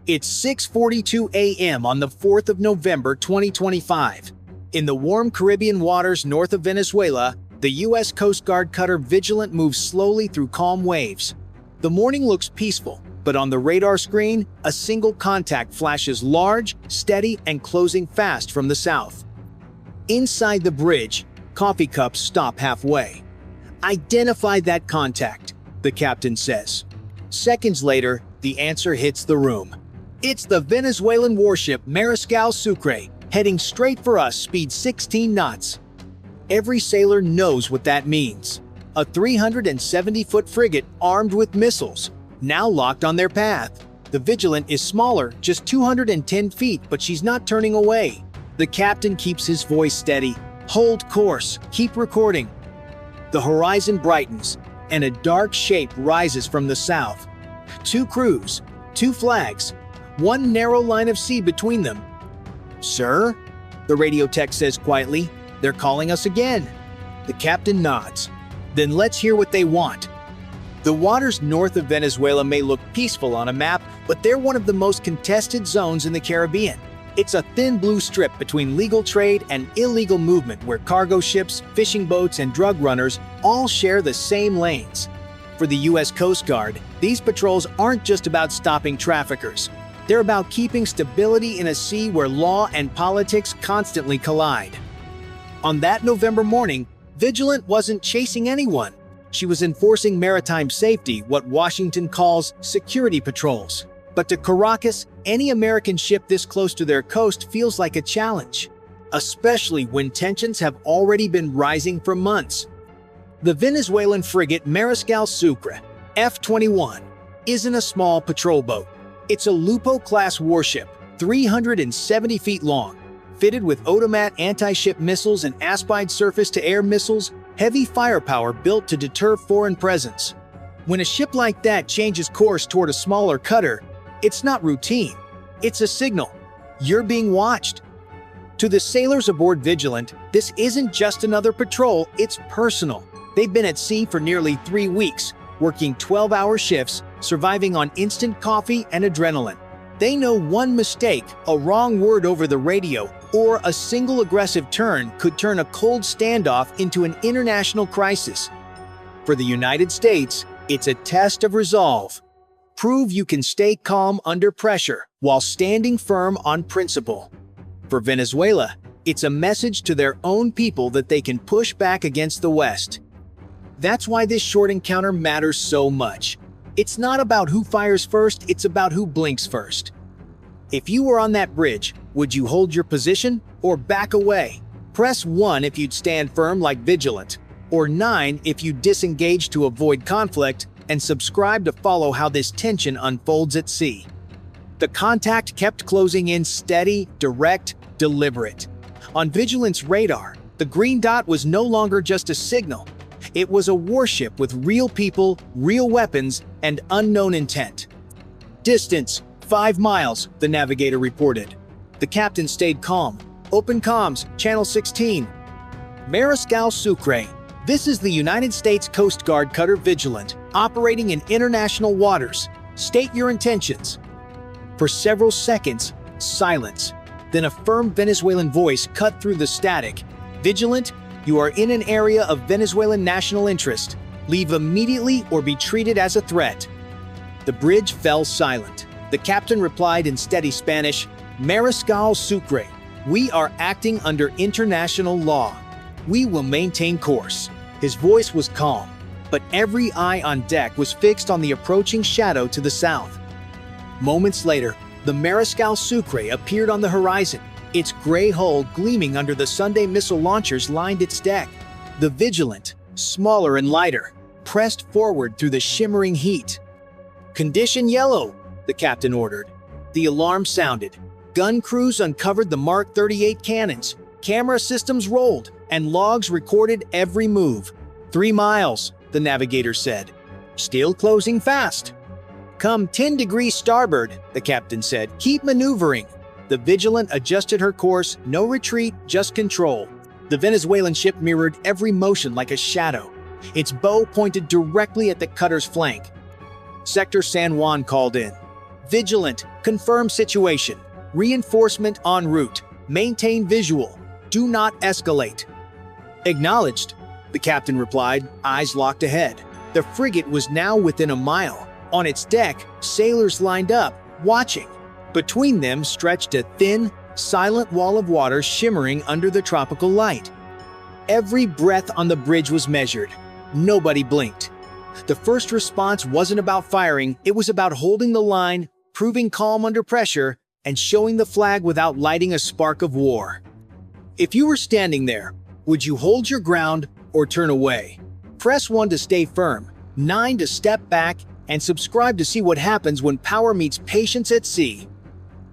It's 6:42 a.m. on the 4th of November 2025. In the warm Caribbean waters north of Venezuela, the U.S. Coast Guard cutter Vigilant moves slowly through calm waves. The morning looks peaceful, but on the radar screen, a single contact flashes large, steady, and closing fast from the south. Inside the bridge, coffee cups stop halfway. "Identify that contact," the captain says. Seconds later, the answer hits the room. It's the Venezuelan warship Mariscal Sucre, heading straight for us, speed 16 knots. Every sailor knows what that means. A 370-foot frigate armed with missiles, now locked on their path. The Vigilant is smaller, just 210 feet, but she's not turning away. The captain keeps his voice steady. "Hold course, keep recording." The horizon brightens, and a dark shape rises from the south. Two crews, two flags, one narrow line of sea between them. "Sir?" the radio tech says quietly. "They're calling us again." The captain nods. "Then let's hear what they want." The waters north of Venezuela may look peaceful on a map, but they're one of the most contested zones in the Caribbean. It's a thin blue strip between legal trade and illegal movement where cargo ships, fishing boats, and drug runners all share the same lanes. For the U.S. Coast Guard, these patrols aren't just about stopping traffickers. They're about keeping stability in a sea where law and politics constantly collide. On that November morning, Vigilant wasn't chasing anyone. She was enforcing maritime safety, what Washington calls security patrols. But to Caracas, any American ship this close to their coast feels like a challenge, especially when tensions have already been rising for months. The Venezuelan frigate Mariscal Sucre, F-21, isn't a small patrol boat. It's a Lupo-class warship, 370 feet long, fitted with automatic anti-ship missiles and aspide surface-to-air missiles, heavy firepower built to deter foreign presence. When a ship like that changes course toward a smaller cutter, it's not routine. It's a signal. You're being watched. To the sailors aboard Vigilant, this isn't just another patrol, it's personal. They've been at sea for nearly 3 weeks, working 12-hour shifts, surviving on instant coffee and adrenaline. They know one mistake, a wrong word over the radio, or a single aggressive turn could turn a cold standoff into an international crisis. For the United States, it's a test of resolve. Prove you can stay calm under pressure while standing firm on principle. For Venezuela, it's a message to their own people that they can push back against the West. That's why this short encounter matters so much. It's not about who fires first, it's about who blinks first. If you were on that bridge, would you hold your position or back away? Press 1 if you'd stand firm like Vigilant, or 9 if you disengage to avoid conflict, and subscribe to follow how this tension unfolds at sea. The contact kept closing in steady, direct, deliberate. On Vigilant's radar, the green dot was no longer just a signal. It was a warship with real people, real weapons, and unknown intent. "Distance, 5 miles, the navigator reported. The captain stayed calm. "Open comms, channel 16. Mariscal Sucre. This is the United States Coast Guard cutter Vigilant, operating in international waters. State your intentions." For several seconds, silence. Then a firm Venezuelan voice cut through the static. "Vigilant, you are in an area of Venezuelan national interest. Leave immediately or be treated as a threat." The bridge fell silent. The captain replied in steady Spanish, "Mariscal Sucre, we are acting under international law. We will maintain course." His voice was calm, but every eye on deck was fixed on the approaching shadow to the south. Moments later, the Mariscal Sucre appeared on the horizon. Its gray hull gleaming under the Sunday missile launchers lined its deck. The Vigilant, smaller and lighter, pressed forward through the shimmering heat. "Condition yellow," the captain ordered. The alarm sounded. Gun crews uncovered the Mark 38 cannons. Camera systems rolled, and logs recorded every move. 3 miles, the navigator said. "Still closing fast." "Come 10 degrees starboard," the captain said. "Keep maneuvering." The Vigilant adjusted her course, no retreat, just control. The Venezuelan ship mirrored every motion like a shadow. Its bow pointed directly at the cutter's flank. Sector San Juan called in. Vigilant, confirm situation. Reinforcement en route. Maintain visual. Do not escalate. Acknowledged, the captain replied, eyes locked ahead. The frigate was now within a mile. On its deck, sailors lined up, watching. Between them stretched a thin, silent wall of water shimmering under the tropical light. Every breath on the bridge was measured. Nobody blinked. The first response wasn't about firing, it was about holding the line, proving calm under pressure, and showing the flag without lighting a spark of war. If you were standing there, would you hold your ground or turn away? Press 1 to stay firm, 9 to step back, and subscribe to see what happens when power meets patience at sea.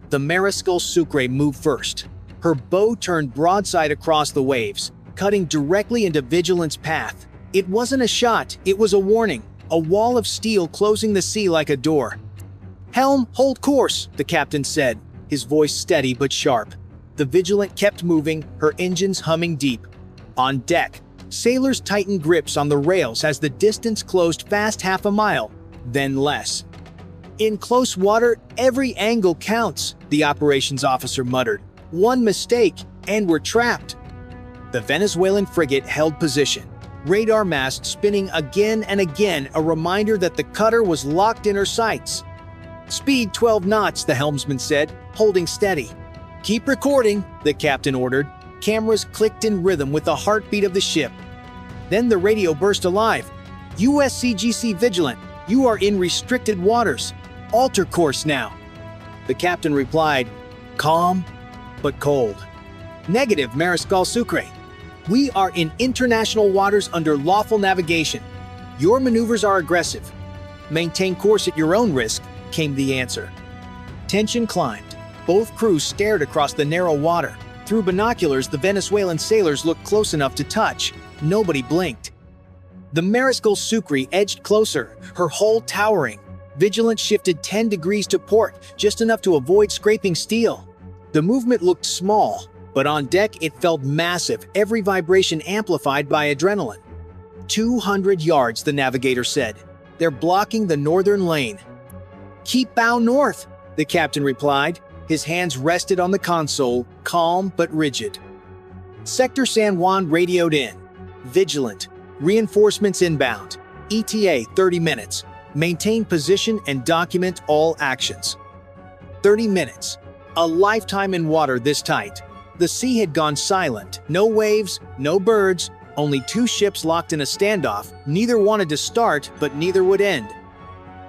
The Mariscal Sucre moved first. Her bow turned broadside across the waves, cutting directly into Vigilant's path. It wasn't a shot, it was a warning, a wall of steel closing the sea like a door. "Helm, hold course," the captain said, his voice steady but sharp. The Vigilant kept moving, her engines humming deep. On deck, sailors tightened grips on the rails as the distance closed fast, half a mile, then less. "In close water, every angle counts," the operations officer muttered. "One mistake, and we're trapped." The Venezuelan frigate held position, radar mast spinning again and again, a reminder that the cutter was locked in her sights. "Speed 12 knots, the helmsman said, holding steady. "Keep recording," the captain ordered. Cameras clicked in rhythm with the heartbeat of the ship. Then the radio burst alive. "USCGC Vigilant, you are in restricted waters. Alter course now." The captain replied, calm but cold. "Negative, Mariscal Sucre. We are in international waters under lawful navigation. Your maneuvers are aggressive. Maintain course at your own risk," came the answer. Tension climbed. Both crews stared across the narrow water. Through binoculars, the Venezuelan sailors looked close enough to touch. Nobody blinked. The Mariscal Sucre edged closer, her hull towering. Vigilant shifted 10 degrees to port, just enough to avoid scraping steel. The movement looked small, but on deck it felt massive, every vibration amplified by adrenaline. 200 yards, the navigator said. "They're blocking the northern lane." "Keep bow north," the captain replied. His hands rested on the console, calm but rigid. Sector San Juan radioed in. "Vigilant. Reinforcements inbound. ETA 30 minutes. Maintain position and document all actions." 30 minutes. A lifetime in water this tight. The sea had gone silent. No waves, no birds, only two ships locked in a standoff. Neither wanted to start, but neither would end.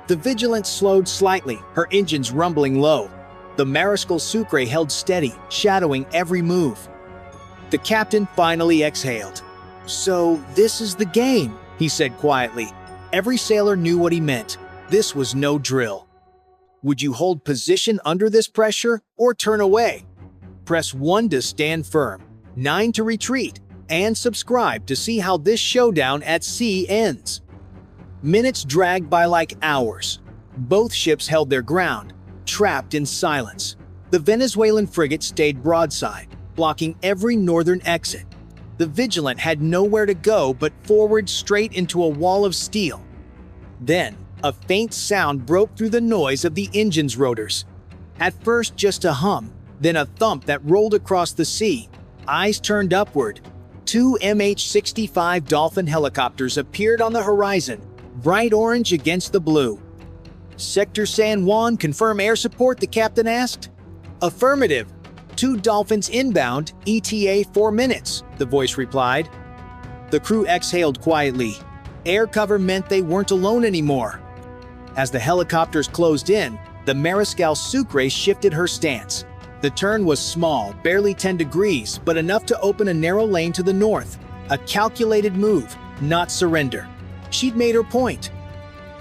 The Vigilant slowed slightly, her engines rumbling low. The Mariscal Sucre held steady, shadowing every move. The captain finally exhaled. "So this is the game," he said quietly. Every sailor knew what he meant. This was no drill. Would you hold position under this pressure or turn away? Press 1 to stand firm, 9 to retreat, and subscribe to see how this showdown at sea ends. Minutes dragged by like hours. Both ships held their ground, trapped in silence. The Venezuelan frigate stayed broadside, blocking every northern exit. The Vigilant had nowhere to go but forward straight into a wall of steel. Then, a faint sound broke through the noise of the engine's rotors. At first just a hum, then a thump that rolled across the sea. Eyes turned upward. Two MH-65 Dolphin helicopters appeared on the horizon, bright orange against the blue. "Sector San Juan, confirm air support?" the captain asked. "Affirmative. 2 Dolphins inbound, ETA 4 minutes, the voice replied. The crew exhaled quietly. Air cover meant they weren't alone anymore. As the helicopters closed in, the Mariscal Sucre shifted her stance. The turn was small, barely 10 degrees, but enough to open a narrow lane to the north. A calculated move, not surrender. She'd made her point.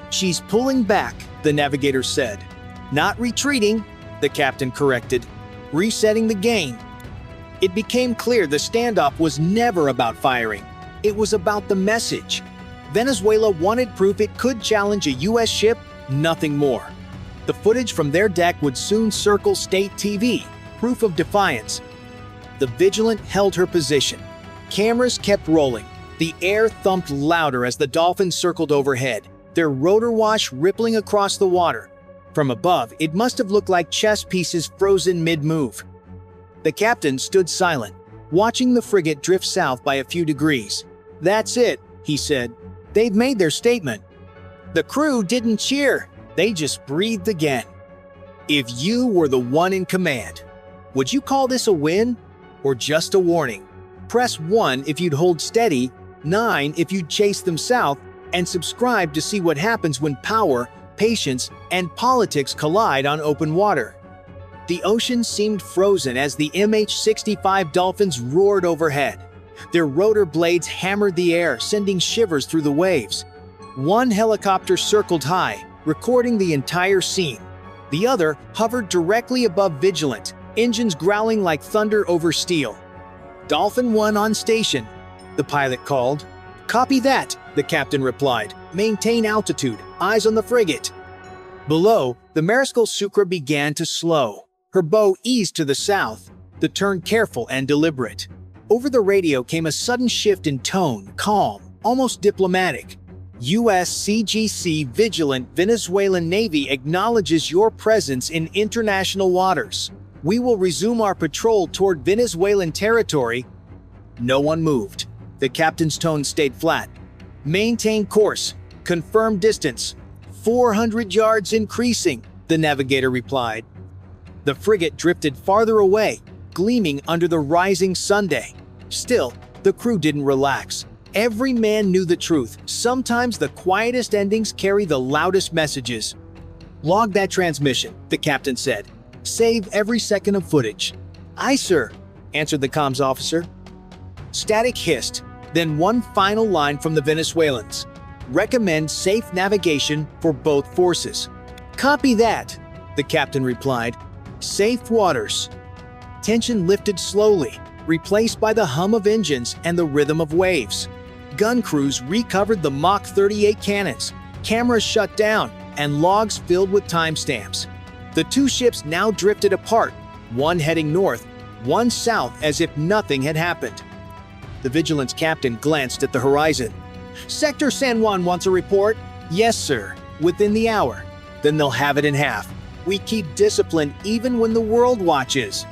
"She's pulling back," the navigator said. "Not retreating," the captain corrected. "Resetting the game." It became clear the standoff was never about firing. It was about the message. Venezuela wanted proof it could challenge a U.S. ship, nothing more. The footage from their deck would soon circle state TV, proof of defiance. The Vigilant held her position. Cameras kept rolling. The air thumped louder as the Dolphins circled overhead, their rotor wash rippling across the water. From above, it must have looked like chess pieces frozen mid-move. The captain stood silent, watching the frigate drift south by a few degrees. "That's it," he said. "They've made their statement." The crew didn't cheer. They just breathed again. If you were the one in command, would you call this a win or just a warning? Press 1 if you'd hold steady, 9 if you'd chase them south, and subscribe to see what happens when power, patience, and politics collide on open water. The ocean seemed frozen as the MH-65 Dolphins roared overhead. Their rotor blades hammered the air, sending shivers through the waves. One helicopter circled high, recording the entire scene. The other hovered directly above Vigilant, engines growling like thunder over steel. "Dolphin 1 on station," the pilot called. "Copy that," the captain replied. "Maintain altitude, eyes on the frigate." Below, the Mariscal Sucre began to slow. Her bow eased to the south, the turn careful and deliberate. Over the radio came a sudden shift in tone, calm, almost diplomatic. U.S. CGC Vigilant Venezuelan Navy acknowledges your presence in international waters. We will resume our patrol toward Venezuelan territory. No one moved. The captain's tone stayed flat. "Maintain course. Confirm distance. 400 yards increasing," the navigator replied. The frigate drifted farther away, gleaming under the rising Sunday. Still, the crew didn't relax. Every man knew the truth. Sometimes the quietest endings carry the loudest messages. "Log that transmission," the captain said. "Save every second of footage." "Aye, sir," answered the comms officer. Static hissed, then one final line from the Venezuelans. "Recommend safe navigation for both forces." "Copy that," the captain replied. "Safe waters." Tension lifted slowly, replaced by the hum of engines and the rhythm of waves. Gun crews recovered the Mach 38 cannons, cameras shut down, and logs filled with timestamps. The two ships now drifted apart, one heading north, one south, as if nothing had happened. The Vigilant's captain glanced at the horizon. "Sector San Juan wants a report." "Yes, sir, within the hour." "Then they'll have it in half. We keep discipline even when the world watches."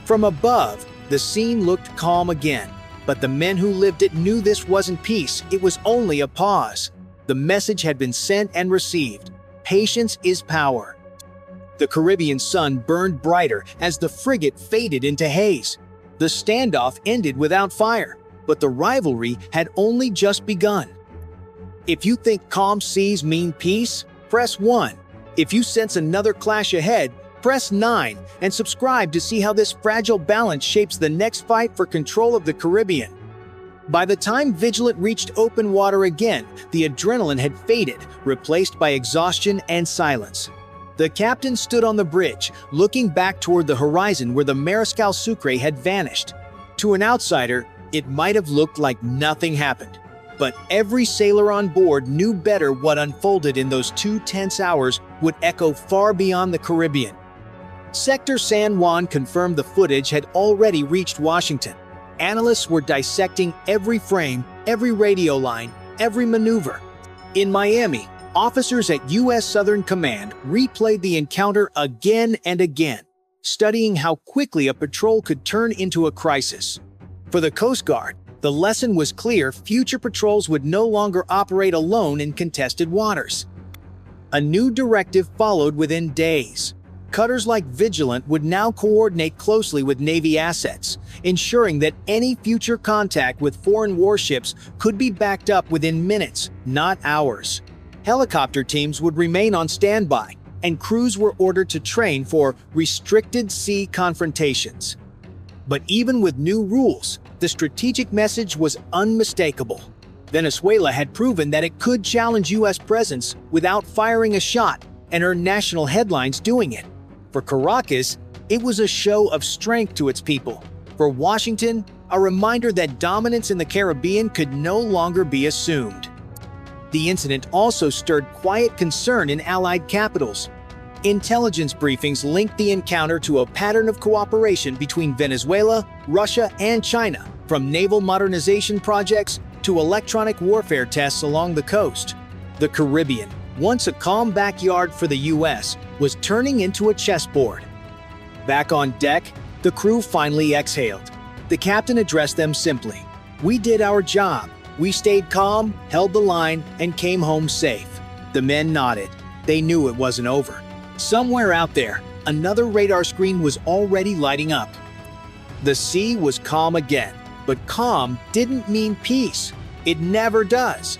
From above, the scene looked calm again, but the men who lived it knew this wasn't peace, it was only a pause. The message had been sent and received. Patience is power. The Caribbean sun burned brighter as the frigate faded into haze. The standoff ended without fire, but the rivalry had only just begun. If you think calm seas mean peace, press 1. If you sense another clash ahead, press 9 and subscribe to see how this fragile balance shapes the next fight for control of the Caribbean. By the time Vigilant reached open water again, the adrenaline had faded, replaced by exhaustion and silence. The captain stood on the bridge, looking back toward the horizon where the Mariscal Sucre had vanished. To an outsider, it might have looked like nothing happened. But every sailor on board knew better what unfolded in those 2 tense hours would echo far beyond the Caribbean. Sector San Juan confirmed the footage had already reached Washington. Analysts were dissecting every frame, every radio line, every maneuver. In Miami, officers at U.S. Southern Command replayed the encounter again and again, studying how quickly a patrol could turn into a crisis. For the Coast Guard, the lesson was clear: future patrols would no longer operate alone in contested waters. A new directive followed within days. Cutters like Vigilant would now coordinate closely with Navy assets, ensuring that any future contact with foreign warships could be backed up within minutes, not hours. Helicopter teams would remain on standby, and crews were ordered to train for restricted sea confrontations. But even with new rules, the strategic message was unmistakable. Venezuela had proven that it could challenge U.S. presence without firing a shot and earn national headlines doing it. For Caracas, it was a show of strength to its people. For Washington, a reminder that dominance in the Caribbean could no longer be assumed. The incident also stirred quiet concern in Allied capitals. Intelligence briefings linked the encounter to a pattern of cooperation between Venezuela, Russia, and China, from naval modernization projects to electronic warfare tests along the coast. The Caribbean, once a calm backyard for the US, was turning into a chessboard. Back on deck, the crew finally exhaled. The captain addressed them simply. "We did our job. We stayed calm, held the line, and came home safe." The men nodded. They knew it wasn't over. Somewhere out there, another radar screen was already lighting up. The sea was calm again, but calm didn't mean peace. It never does.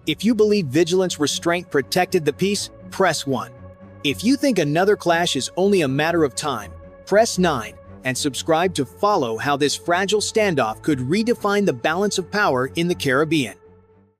If you believe vigilance restraint protected the peace, press 1. If you think another clash is only a matter of time, press 9, and subscribe to follow how this fragile standoff could redefine the balance of power in the Caribbean.